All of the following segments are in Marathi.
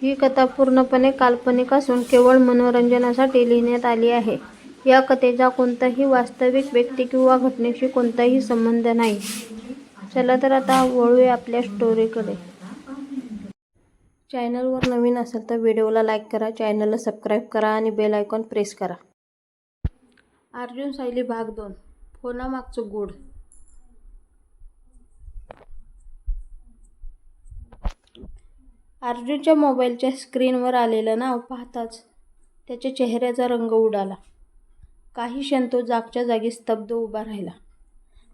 ही कथा पूर्णपणे काल्पनिक असून केवळ मनोरंजनासाठी लिहिण्यात आली आहे. या कथेचा कोणताही वास्तविक व्यक्ती किंवा घटनेशी कोणताही संबंध नाही. चला तर आता वळूया आपल्या स्टोरीकडे. चॅनलवर नवीन असाल तर व्हिडिओला लाईक करा, चॅनलला सबस्क्राईब करा आणि बेल आयकॉन प्रेस करा. अर्जुन सायली भाग 2. फोनामागचं गूढ. अर्जुनच्या मोबाईलच्या स्क्रीनवर आलेलं नाव पाहताच त्याच्या चेहऱ्याचा रंग उडाला. काही क्षण तो जागच्या जागी स्तब्ध उभा राहिला.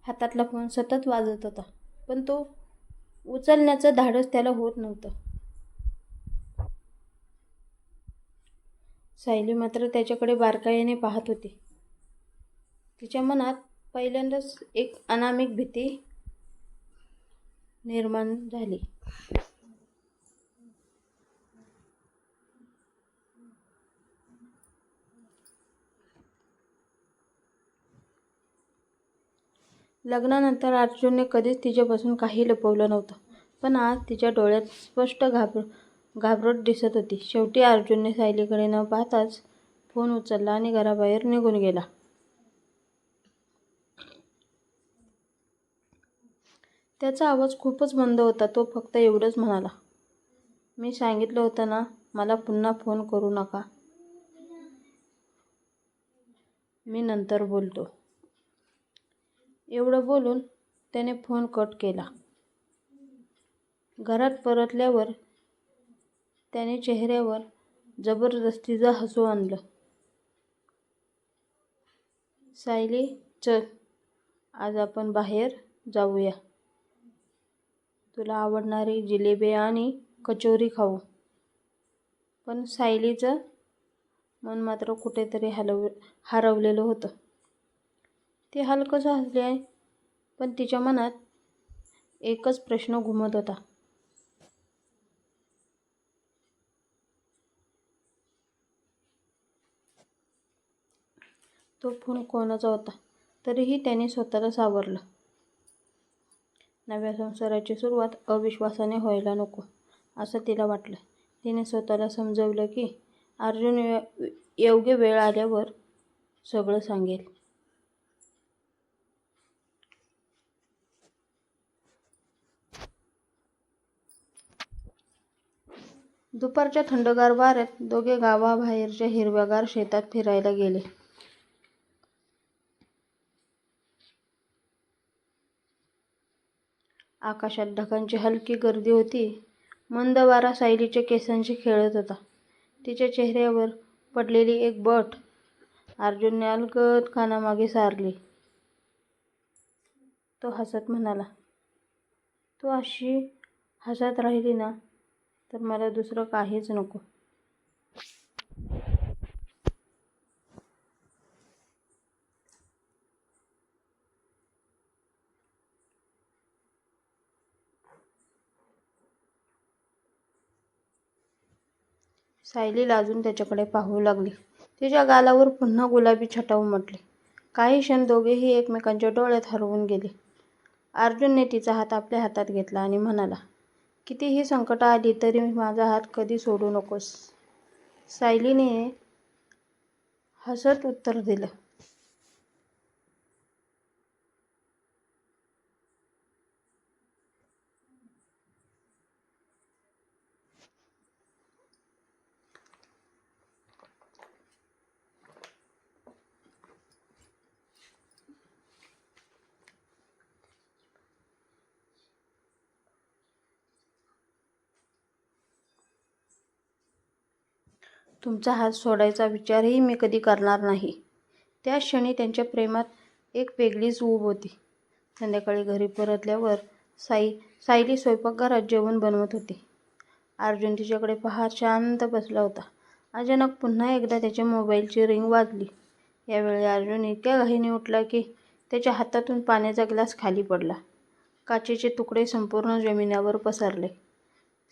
हातातला फोन सतत वाजत होता, पण तो उचलण्याचं धाडस त्याला होत नव्हतं. सायली मात्र त्याच्याकडे बारकाईने पाहत होती. तिच्या मनात पहिल्यांदाच एक अनामिक भीती निर्माण झाली. लग्नानंतर अर्जुनने कधीच तिच्यापासून काही लपवलं नव्हतं, पण आज तिच्या डोळ्यात स्पष्ट घाबरट दिसत होती. शेवटी अर्जुनने सायलीकडे न पाहताच फोन उचलला आणि घराबाहेर निघून गेला. त्याचा आवाज खूपच मंद होता. तो फक्त एवढंच म्हणाला, "मी सांगितलं होतं ना, मला पुन्हा फोन करू नका. मी नंतर बोलतो." एवढं बोलून त्याने फोन कट केला. घरात परतल्यावर त्याने चेहऱ्यावर जबरदस्तीचं हसू आणलं. "सायली, चल, आज आपण बाहेर जाऊया. तुला आवडणारी जिलेबी आणि कचोरी खाऊ." पण सायलीचं मन मात्र कुठेतरी हरवलेलं होतं. ती हलकंसं हसली, पण तिच्या मनात एकच प्रश्न घुमत होता. तो फोन कोणाचा होता? तरीही त्याने स्वतःला सावरलं. नव्या संसाराची सुरुवात अविश्वासाने व्हायला नको, असं तिला वाटलं. तिने स्वतःला समजावलं की अर्जुन योग्य वेळ आल्यावर सगळं सांगेल. दुपारच्या थंडगार वाऱ्यात दोघे गावाबाहेरच्या हिरव्यागार शेतात फिरायला गेले. आकाशात ढगांची हलकी गर्दी होती. मंद वारा सायलीच्या केसांशी खेळत होता. तिच्या चेहऱ्यावर पडलेली एक बट अर्जुनने अलगद कानामागे सारली. तो हसत म्हणाला, "तू अशी हसत राहिली ना, तर मला दुसरं काहीच नको." सायली लाजून त्याच्याकडे पाहू लागली. तिच्या गालावर पुन्हा गुलाबी छटा उमटली. काही क्षण दोघेही एकमेकांच्या डोळ्यात हरवून गेले. अर्जुनने तिचा हात आपल्या हातात घेतला आणि म्हणाला, "कितीही संकटं आली तरी माझा हात कधी सोडू नकोस." सायलीने हसत उत्तर दिलं. "तुमचा हात सोडायचा विचारही मी कधी करणार नाही." त्या क्षणी त्यांच्या प्रेमात एक वेगळीच ऊब होती. संध्याकाळी घरी परतल्यावर सायली स्वयंपाकघरात जेवण बनवत होती. अर्जुन तिच्याकडे पाहत शांत बसला होता. अचानक पुन्हा एकदा त्याच्या मोबाईलची रिंग वाजली. यावेळी अर्जुन इतक्या घाईने उठला की त्याच्या हातातून पाण्याचा ग्लास खाली पडला. काचेचे तुकडे संपूर्ण जमिनीवर पसरले.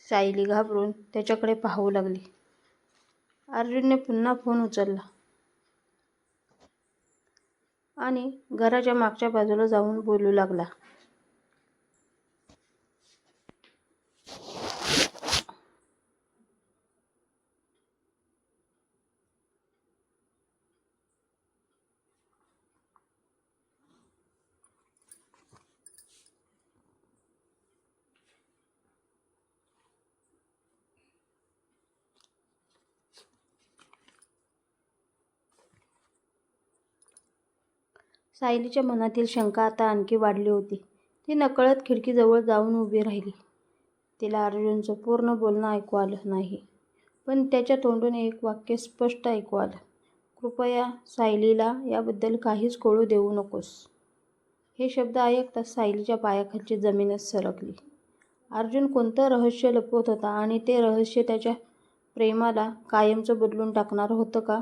सायली घाबरून त्याच्याकडे पाहू लागली. अर्जुनने पुन्हा फोन उचलला आणि घराच्या मागच्या बाजूला जाऊन बोलू लागला. सायलीच्या मनातील शंका आता आणखी वाढली होती. ती नकळत खिडकीजवळ जाऊन उभी राहिली. तिला अर्जुनचं पूर्ण बोलणं ऐकू आलं नाही, पण त्याच्या तोंडून एक वाक्य स्पष्ट ऐकू आलं. कृपया सायलीला याबद्दल काहीच कळू देऊ नकोस. हे शब्द ऐकताच सायलीच्या पायाखालची जमीनच सरकली. अर्जुन कोणतं रहस्य लपवत होता आणि ते रहस्य त्याच्या प्रेमाला कायमचं बदलून टाकणार होतं का?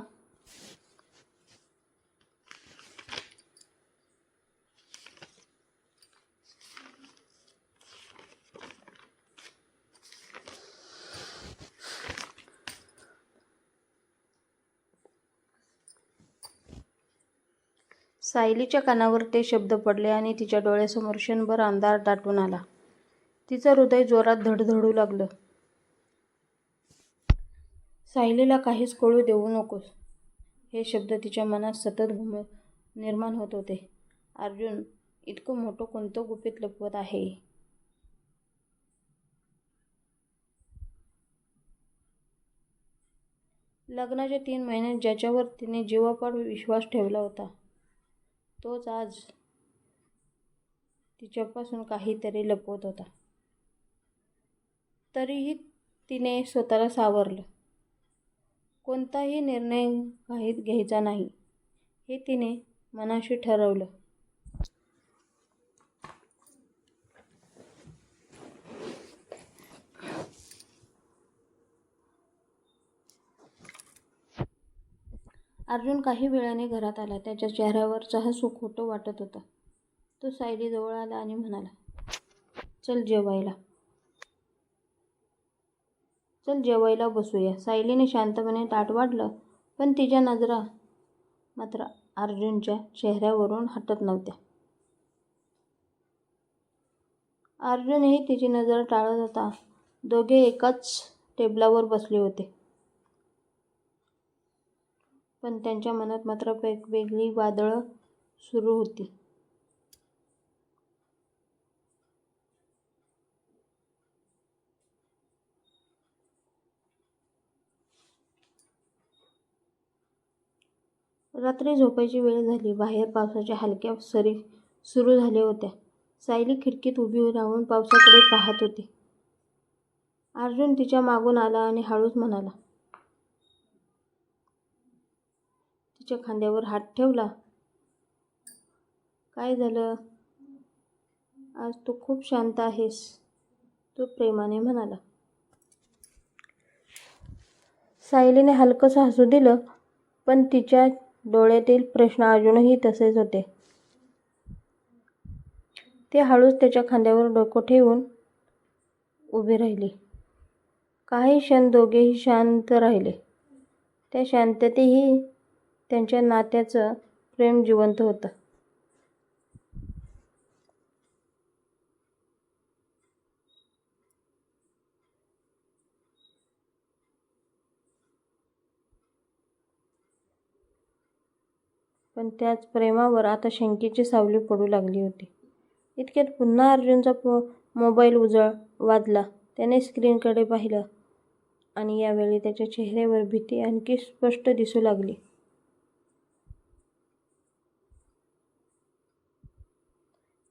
सायलीच्या कानावर ते शब्द पडले आणि तिच्या डोळ्यासमोर क्षणभर अंधार दाटून आला. तिचं हृदय जोरात धडधडू लागलं. सायलीला काहीच कळू देऊ नकोस. हे शब्द तिच्या मनात सतत निर्माण होत होते. अर्जुन इतकं मोठं कोणतं गुपित लपवत आहे? लग्नाच्या 3 महिन्यात ज्याच्यावर तिने जीवापाड विश्वास ठेवला होता, तोच आज तिच्यापासून काहीतरी लपवत होता. तरीही तिने स्वतःला सावरलं. कोणताही निर्णय घाईत घ्यायचा नाही, हे तिने मनाशी ठरवलं. अर्जुन काही वेळाने घरात आला. त्याच्या चेहऱ्यावरचं हसू खोटं वाटत होतं. तो सायलीजवळ आला आणि म्हणाला, चल जेवायला बसूया. सायलीने शांतपणे ताट वाढलं, पण तिच्या नजरा मात्र अर्जुनच्या चेहऱ्यावरून हटत नव्हत्या. अर्जुनही तिची नजर टाळत होता. दोघे एकाच टेबलावर बसले होते, पण त्यांच्या मनात मात्र वेगवेगळी वादळं सुरू होती. रात्री झोपायची वेळ झाली. बाहेर पावसाच्या हलक्या सरी सुरू झाल्या होत्या. सायली खिडकीत उभी राहून पावसाकडे पाहत होती. अर्जुन तिच्या मागून आला आणि हळूच म्हणाला, तिच्या खांद्यावर हात ठेवला. काय झालं? आज तू खूप शांत आहेस, तो प्रेमाने म्हणाला. सायलीने हलकंसं हसू दिलं, पण तिच्या डोळ्यातील प्रश्न अजूनही तसेच होते. ती हळूच त्याच्या खांद्यावर डोकं ठेवून उभी राहिली. काही क्षण दोघेही शांत राहिले. त्या शांततेतही त्यांच्या नात्याचं प्रेम जिवंत होतं. पण त्याच प्रेमावर आता शंकेची सावली पडू लागली होती. इतक्यात पुन्हा अर्जुनचा मोबाईल वाजला. त्याने स्क्रीनकडे पाहिलं आणि यावेळी त्याच्या चेहऱ्यावर भीती आणखी स्पष्ट दिसू लागली.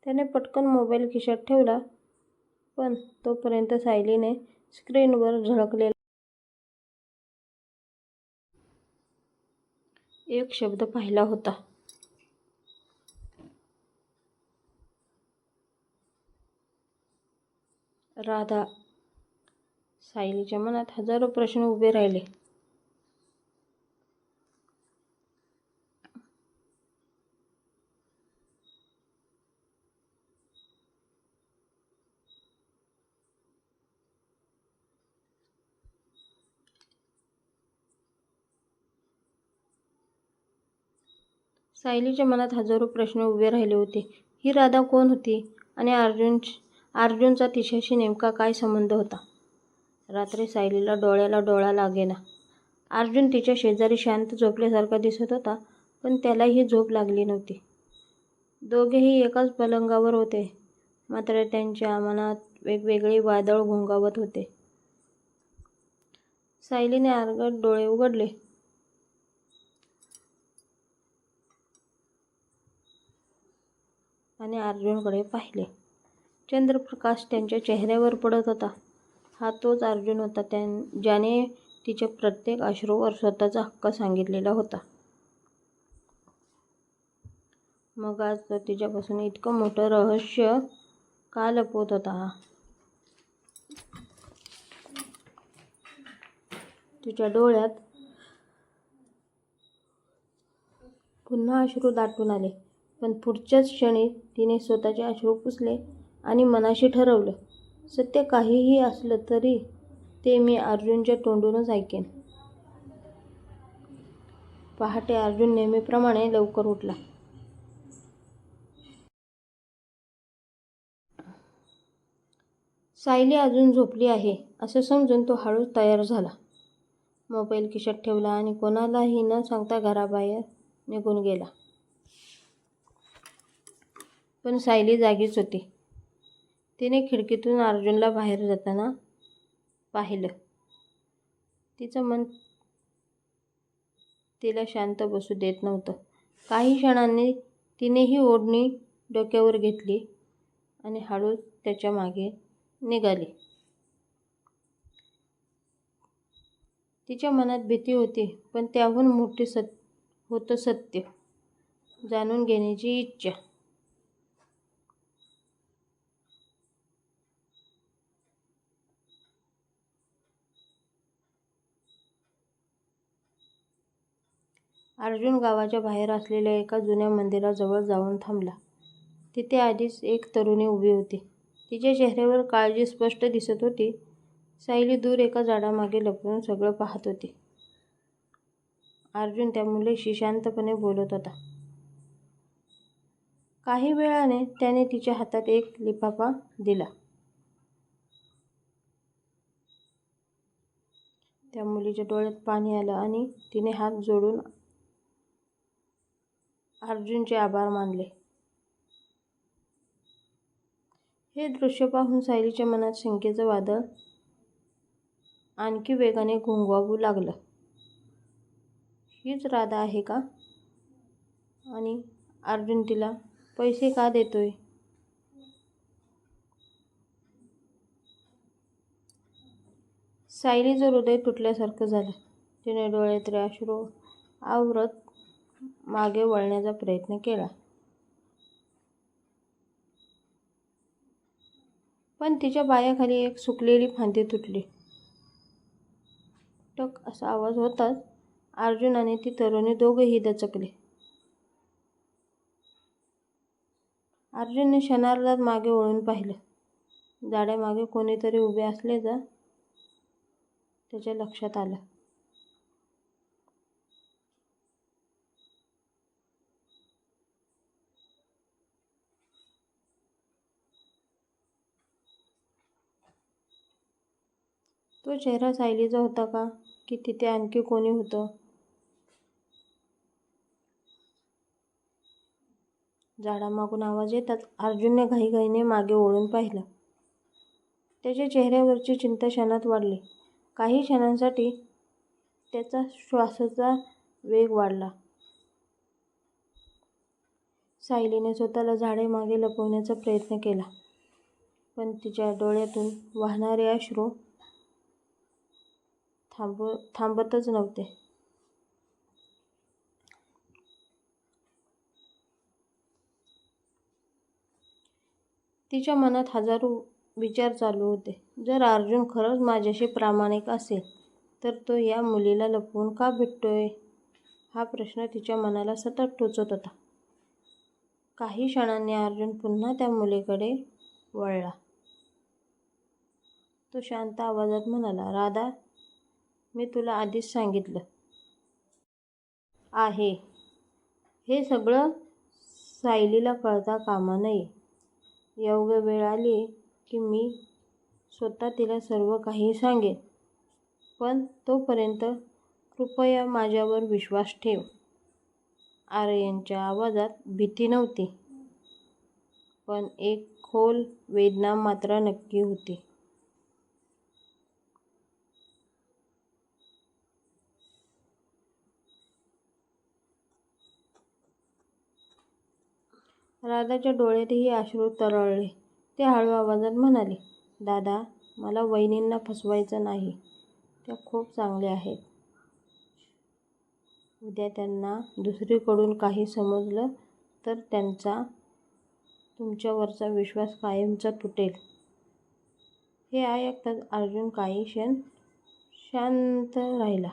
त्याने पटकन मोबाईल खिशात ठेवला, पण तोपर्यंत सायलीने स्क्रीनवर झळकलेला एक शब्द पाहिला होता. राधा. सायलीच्या मनात हजारो प्रश्न उभे राहिले. सायलीच्या मनात हजारो प्रश्न उभे राहिले होते. ही राधा कोण होती आणि अर्जुनचा तिच्याशी नेमका काय संबंध होता? रात्री सायलीला डोळ्याला डोळा लागेना. अर्जुन तिच्या शेजारी शांत झोपल्यासारखा दिसत होता, पण त्यालाही झोप लागली नव्हती. दोघेही एकाच पलंगावर होते, मात्र त्यांच्या मनात वेगवेगळे वादळ घोंघावत होते. सायलीने अर्धवट डोळे उघडले. आणि अर्जुनकडे पाहिले. चंद्रप्रकाश त्यांच्या चेहऱ्यावर पडत होता. हा तोच अर्जुन होता ज्याने तिच्या प्रत्येक अश्रूवर स्वतःचा हक्क सांगितलेला होता. मग आज तो तिच्यापासून इतकं मोठं रहस्य का लपवत होता? तिच्या डोळ्यात पुन्हा अश्रू दाटून आले. पण पुढच्याच क्षणी तिने स्वतःचे अश्रू पुसले आणि मनाशी ठरवलं, सत्य काहीही असलं तरी ते मी अर्जुनच्या तोंडूनच ऐकेन. पहाटे अर्जुन नेहमीप्रमाणे लवकर उठला. सायली अजून झोपली आहे असं समजून तो हळूच तयार झाला. मोबाईल खिशात ठेवला आणि कोणालाही न सांगता घराबाहेर निघून गेला. पण सायली जागीच होती. तिने खिडकीतून अर्जुनला बाहेर जाताना पाहिलं. तिचं मन तिला शांत बसू देत नव्हतं. काही क्षणांनी तिने ही ओढणी डोक्यावर घेतली आणि हळूच त्याच्या मागे निघाली. तिच्या मनात भीती होती, पण त्याहून मोठी होतं सत्य जाणून घेण्याची इच्छा. अर्जुन गावाच्या बाहेर असलेल्या एका जुन्या मंदिराजवळ जाऊन थांबला. तिथे आधीच एक तरुणी उभी होती. तिच्या चेहऱ्यावर काळजी स्पष्ट दिसत होती. सायली दूर एका झाडामागे लपून सगळं पाहत होती. अर्जुन त्या मुलीशी शांतपणे बोलत होता. काही वेळाने त्याने तिच्या हातात एक लिफाफा दिला. त्या मुलीच्या डोळ्यात पाणी आलं आणि तिने हात जोडून अर्जुनचे आभार मानले. हे दृश्य पाहून सायलीच्या मनात शंकेचं वादळ आणखी वेगाने घोंघावू लागलं. हीच राधा आहे का? आणि अर्जुन तिला पैसे का देतोय? सायलीचं हृदय तुटल्यासारखं झालं. तिने डोळ्यातले अश्रू आवरत मागे वळण्याचा प्रयत्न केला. पण तिच्या पायाखाली एक सुकलेली फांदी तुटली. टक असा आवाज होताच अर्जुन आणि ती तरुणी दोघेही दचकले. अर्जुनने क्षणार्धात मागे वळून पाहिलं. झाडामागे कोणीतरी उभे असल्याचं त्याच्या लक्षात आलं. तो चेहरा सायलीचा होता का? की तिथे आणखी कोणी होतं? झाडामागून आवाज येताच अर्जुनने घाईघाईने मागे वळून पाहिलं. त्याच्या चेहऱ्यावरची चिंता क्षणात वाढली. काही क्षणांसाठी त्याचा श्वासाचा वेग वाढला. सायलीने स्वतःला झाडामागे लपवण्याचा प्रयत्न केला, पण तिच्या डोळ्यातून वाहणारे अश्रू थांबतच नव्हते. तिच्या मनात हजारो विचार चालू होते. जर अर्जुन खरंच माझ्याशी प्रामाणिक असेल तर तो या मुलीला लपवून का भेटतोय? हा प्रश्न तिच्या मनाला सतत टोचत होता. काही क्षणांनी अर्जुन पुन्हा त्या मुलीकडे वळला. तो शांत आवाजात म्हणाला, राधा, मी तुला आधीच सांगितलं आहे. हे सगळं सायलीला कळता कामा नये. योग्य वेळ आली की मी स्वतः तिला सर्व काही सांगेन. पण तोपर्यंत कृपया माझ्यावर विश्वास ठेव. आर्यनच्या आवाजात भीती नव्हती, पण एक खोल वेदना मात्र नक्की होती. राधाच्या डोळ्यातही अश्रू तरळले. ते हळू आवाजात म्हणाले, दादा, मला वहिनींना फसवायचं नाही. त्या खूप चांगल्या आहेत. उद्या त्यांना दुसरीकडून काही समजलं तर त्यांचा तुमच्यावरचा विश्वास कायमचा तुटेल. हे ऐकताच अर्जुन काही क्षण शांत राहिला.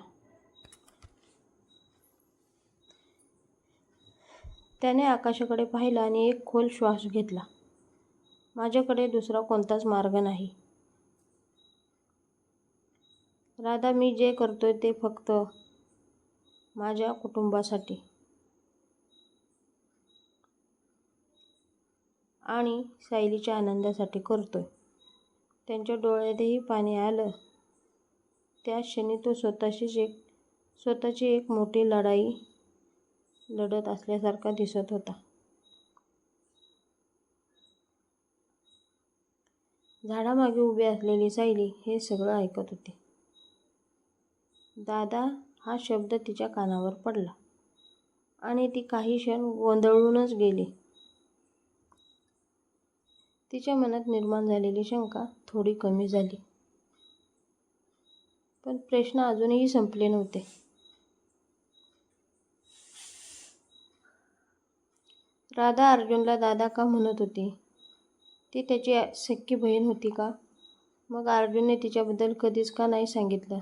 त्याने आकाशाकडे पाहिलं आणि एक खोल श्वास घेतला. माझ्याकडे दुसरा कोणताच मार्ग नाही. राधा, मी जे करतोय ते फक्त माझ्या कुटुंबासाठी आणि सायलीच्या आनंदासाठी करतोय. त्यांच्या डोळ्यातही पाणी आलं. त्या क्षणी तो स्वतःची एक मोठी लढाई लढत असल्यासारखा दिसत होता. झाडामागे उभी असलेली सायली हे सगळं ऐकत होती. दादा हा शब्द तिच्या कानावर पडला आणि ती काही क्षण गोंधळूनच गेली. तिच्या मनात निर्माण झालेली शंका थोडी कमी झाली. पण प्रश्न अजूनही संपले नव्हते. राधा अर्जुनला दादा का म्हणत होती? ती त्याची सख्खी बहीण होती का? मग अर्जुनने तिच्याबद्दल कधीच का नाही सांगितलं?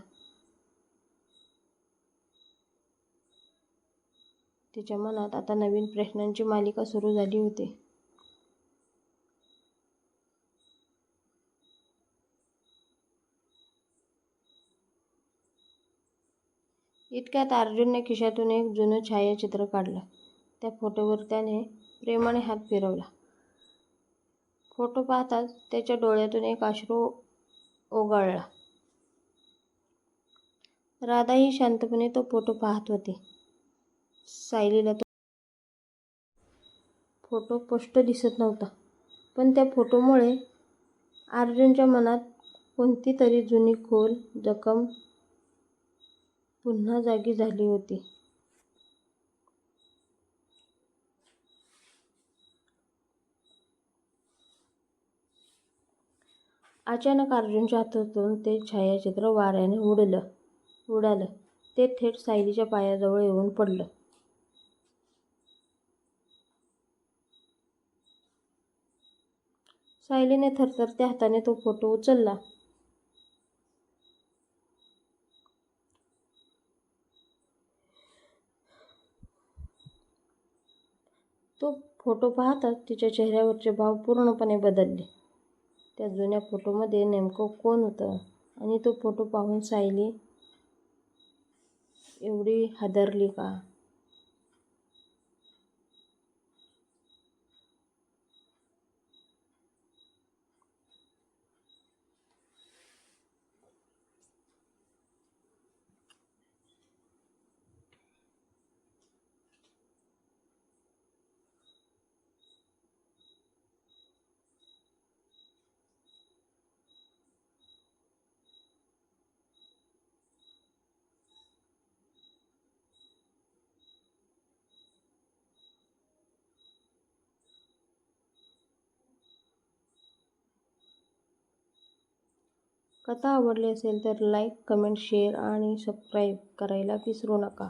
तिच्या मनात आता नवीन प्रश्नांची मालिका सुरू झाली होती. इतक्यात अर्जुनने खिशातून एक जुनं छायाचित्र काढलं. त्या फोटोवर त्याने प्रेमाने हात फिरवला. फोटो पाहताच त्याच्या डोळ्यातून एक अश्रू ओघळला. राधाही शांतपणे तो फोटो पाहत होती. सायलीला तो फोटो स्पष्ट दिसत नव्हता, पण त्या फोटोमुळे अर्जुनच्या मनात कोणती तरी जुनी खोल जखम पुन्हा जागी झाली होती. अचानक अर्जुनच्या हातातून ते छायाचित्र वाऱ्याने उडालं. ते थेट सायलीच्या पायाजवळ येऊन पडलं. सायलीने थरथरत्या हाताने तो फोटो उचलला. तो फोटो पाहताच तिच्या चेहऱ्यावरचे भाव पूर्णपणे बदलले. त्या जुन्या फोटोमध्ये नेमकं कोण होतं आणि तो फोटो पाहून सायली एवढी हादरली का? कथा आवडली असेल तर लाईक, कमेंट, शेअर आणि सबस्क्राईब करायला विसरू नका.